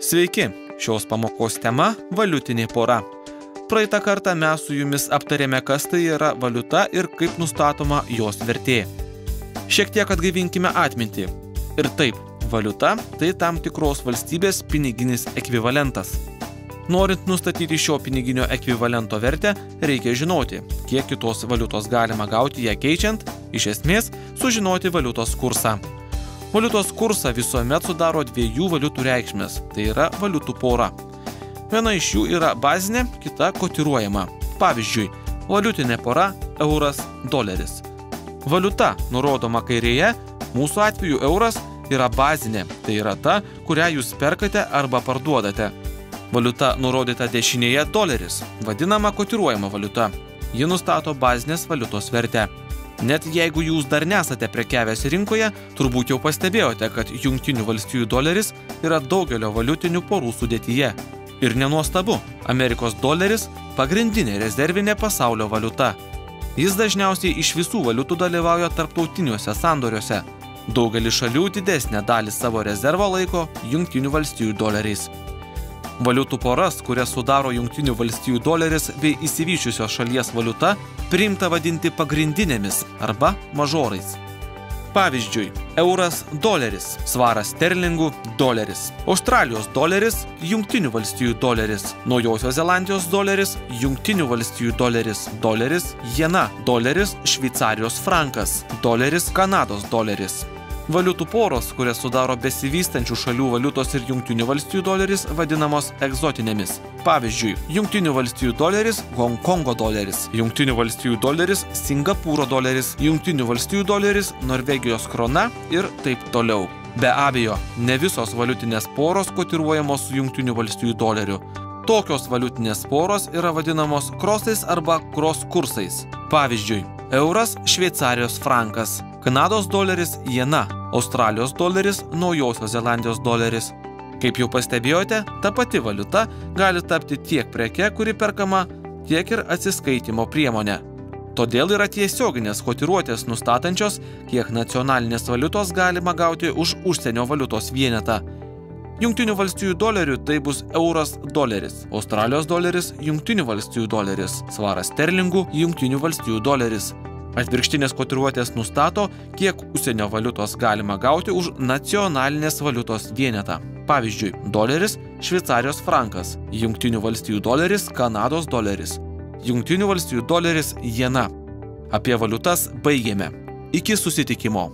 Sveiki, šios pamokos tema – valiutinė pora. Praeitą kartą mes su jumis aptarėme, kas tai yra valiuta ir kaip nustatoma jos vertė. Šiek tiek atgaivinkime atmintį. Ir taip, valiuta – tai tam tikros valstybės piniginis ekvivalentas. Norint nustatyti šio piniginio ekvivalento vertę, reikia žinoti, kiek kitos valiutos galima gauti ją keičiant, iš esmės sužinoti valiutos kursą. Valiutos kursą visuomet sudaro dviejų valiutų reikšmės, tai yra valiutų pora. Viena iš jų yra bazinė, kita kotiruojama. Pavyzdžiui, valiutinė pora euras-doleris. Valiuta, nurodoma kairėje, mūsų atveju euras yra bazinė, tai yra ta, kurią jūs perkate arba parduodate. Valiuta nurodyta dešinėje doleris, vadinama kotiruojama valiuta. Ji nustato bazinės valiutos vertę. Net jeigu jūs dar nesate prekiavęs rinkoje, turbūt jau pastebėjote, kad Jungtinių valstijų doleris yra daugelio valiutinių porų sudėtyje. Ir nenuostabu, Amerikos doleris – pagrindinė rezervinė pasaulio valiuta. Jis dažniausiai iš visų valiutų dalyvauja tarptautiniuose sandoriuose. Daugelis šalių didesnę dalį savo rezervo laiko Jungtinių valstijų doleriais. Valiutų poras, kurias sudaro Jungtinių valstijų doleris bei išsivysčiusios šalies valiuta, priimta vadinti pagrindinėmis arba mažorais. Pavyzdžiui, euras-doleris, svaras sterlingų doleris, Australijos doleris, Jungtinių valstijų doleris, Naujosios Zelandijos doleris, Jungtinių valstijų doleris, doleris, jena, doleris, Šveicarijos frankas, doleris, Kanados doleris. Valiutų poros, kurias sudaro besivystančių šalių valiutos ir Jungtinių valstijų doleris, vadinamos egzotinėmis. Pavyzdžiui, Jungtinių valstijų doleris – Honkongo doleris, Jungtinių valstijų doleris – Singapūro doleris, Jungtinių valstijų doleris – Norvegijos krona ir taip toliau. Be abejo, ne visos valiutinės poros kotiruojamos su Jungtinių valstijų doleriu. Tokios valiutinės poros yra vadinamos krosais arba kros kursais. Pavyzdžiui, euras – Šveicarijos frankas, Kanados doleris – jena, Australijos doleris – Naujosios Zelandijos doleris. Kaip jau pastebėjote, ta pati valiuta gali tapti tiek preke, kuri perkama, tiek ir atsiskaitimo priemonė. Todėl yra tiesioginės kotiruotės nustatančios, kiek nacionalinės valiutos galima gauti už užsienio valiutos vienetą. Jungtinių valstijų dolerių tai bus euras-doleris, Australijos doleris – Jungtinių valstijų doleris, svaras sterlingų – Jungtinių valstijų doleris. Atvirkštinės kotiruotės nustato, kiek užsienio valiutos galima gauti už nacionalinės valiutos vienetą. Pavyzdžiui, doleris – Šveicarijos frankas, Jungtinių valstijų doleris – Kanados doleris, Jungtinių valstijų doleris – jena. Apie valiutas baigėme. Iki susitikimo.